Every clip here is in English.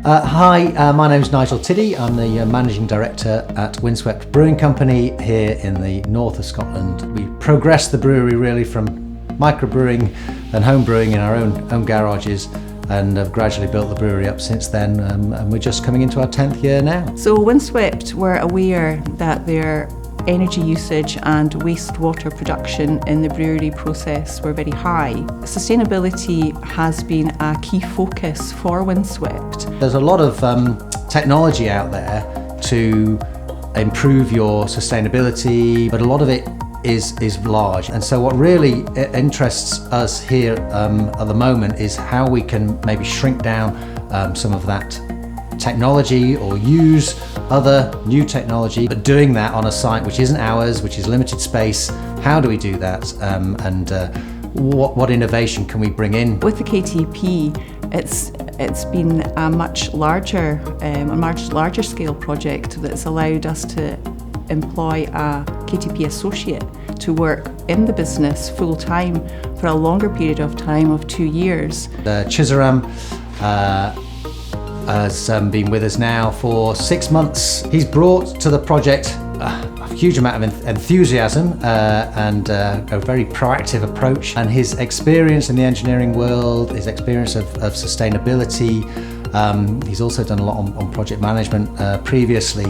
Hi, my name's Nigel Tiddy. I'm the Managing Director at Windswept Brewing Company here in the north of Scotland. We progressed the brewery really from microbrewing and home brewing in our own garages, and have gradually built the brewery up since then, and we're just coming into our 10th year now. So Windswept were aware that their energy usage and wastewater production in the brewery process were very high. Sustainability has been a key focus for Windswept. There's a lot of technology out there to improve your sustainability, but a lot of it is large. And so what really interests us here at the moment is how we can maybe shrink down some of that technology or use other new technology, but doing that on a site which isn't ours, which is limited space. How do we do that, and what innovation can we bring in? With the KTP, it's been a much larger scale project that's allowed us to employ a KTP associate to work in the business full time for a longer period of time of 2 years. Chizaram has been with us now for 6 months. He's brought to the project a huge amount of enthusiasm and a very proactive approach, and his experience in the engineering world, his experience of sustainability. He's also done a lot on project management previously.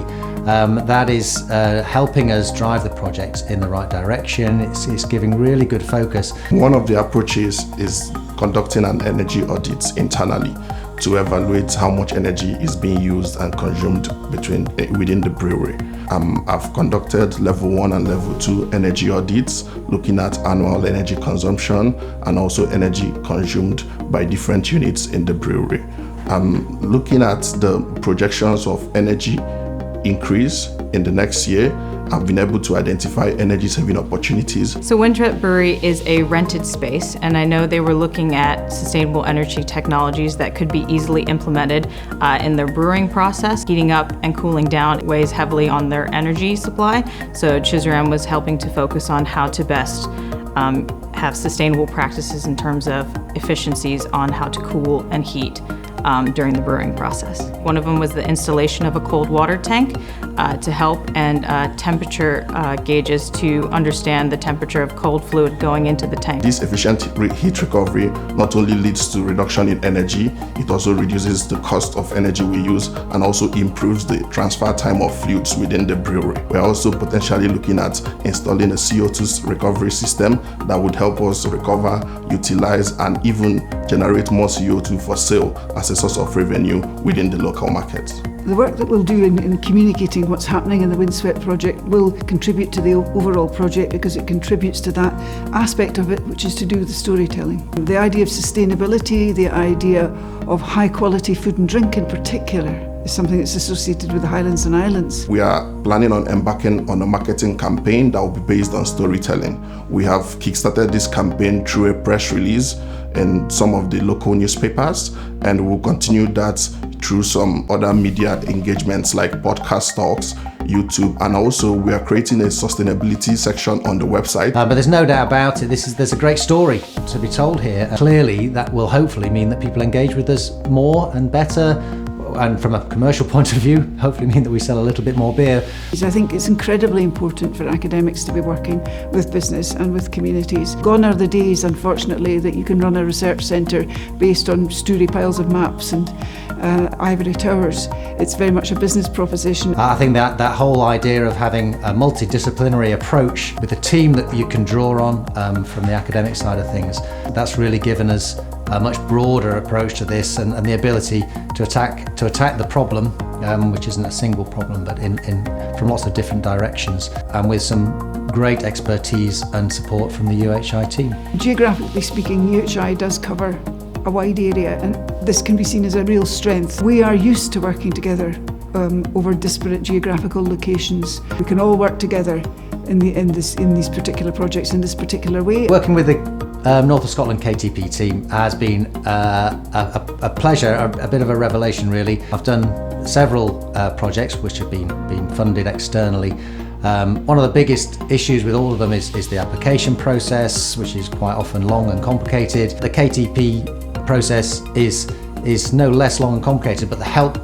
That is helping us drive the project in the right direction. It's giving really good focus. One of the approaches is conducting an energy audit internally to evaluate how much energy is being used and consumed within the brewery. I've conducted level 1 and level 2 energy audits, looking at annual energy consumption and also energy consumed by different units in the brewery. Looking at the projections of energy increase in the next year, I've been able to identify energy saving opportunities. So Windswept Brewery is a rented space, and I know they were looking at sustainable energy technologies that could be easily implemented in their brewing process. Heating up and cooling down weighs heavily on their energy supply, so Chizaram was helping to focus on how to best have sustainable practices in terms of efficiencies on how to cool and heat during the brewing process. One of them was the installation of a cold water tank to help, and temperature gauges to understand the temperature of cold fluid going into the tank. This efficient heat recovery not only leads to reduction in energy, it also reduces the cost of energy we use and also improves the transfer time of fluids within the brewery. We're also potentially looking at installing a CO2 recovery system that would help us recover, utilize, and even generate more CO2 for sale as a source of revenue within the local market. The work that we'll do in communicating what's happening in the Windswept project will contribute to the overall project, because it contributes to that aspect of it which is to do with the storytelling. The idea of sustainability, the idea of high quality food and drink in particular, is something that's associated with the Highlands and Islands. We are planning on embarking on a marketing campaign that will be based on storytelling. We have kickstarted this campaign through a press release in some of the local newspapers, and we'll continue that through some other media engagements like podcast talks, YouTube, and also we are creating a sustainability section on the website. But there's no doubt about it, there's a great story to be told here. Clearly that will hopefully mean that people engage with us more and better, and from a commercial point of view, hopefully mean that we sell a little bit more beer. I think it's incredibly important for academics to be working with business and with communities. Gone are the days, unfortunately, that you can run a research centre based on story piles of maps and ivory towers. It's very much a business proposition. I think that whole idea of having a multidisciplinary approach with a team that you can draw on from the academic side of things, that's really given us a much broader approach to this, and the ability to attack the problem, which isn't a single problem, but from lots of different directions, and with some great expertise and support from the UHI team. Geographically speaking, UHI does cover a wide area, and this can be seen as a real strength. We are used to working together over disparate geographical locations. We can all work together in these particular projects in this particular way. Working with the North Scotland KTP team has been a pleasure, a bit of a revelation really. I've done several projects which have been funded externally. One of the biggest issues with all of them is the application process, which is quite often long and complicated. The KTP process is is no less long and complicated, but the help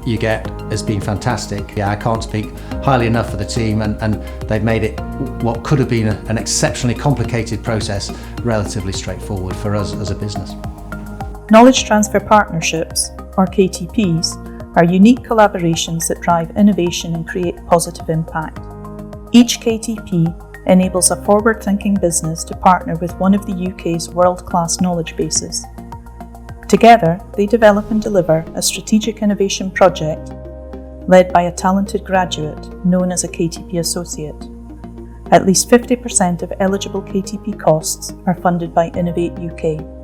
you get has been fantastic. Yeah, I can't speak highly enough for the team, and they've made it what could have been an exceptionally complicated process relatively straightforward for us as a business. Knowledge Transfer Partnerships, or KTPs, are unique collaborations that drive innovation and create positive impact. Each KTP enables a forward-thinking business to partner with one of the UK's world-class knowledge bases. Together, they develop and deliver a strategic innovation project led by a talented graduate known as a KTP associate. At least 50% of eligible KTP costs are funded by Innovate UK.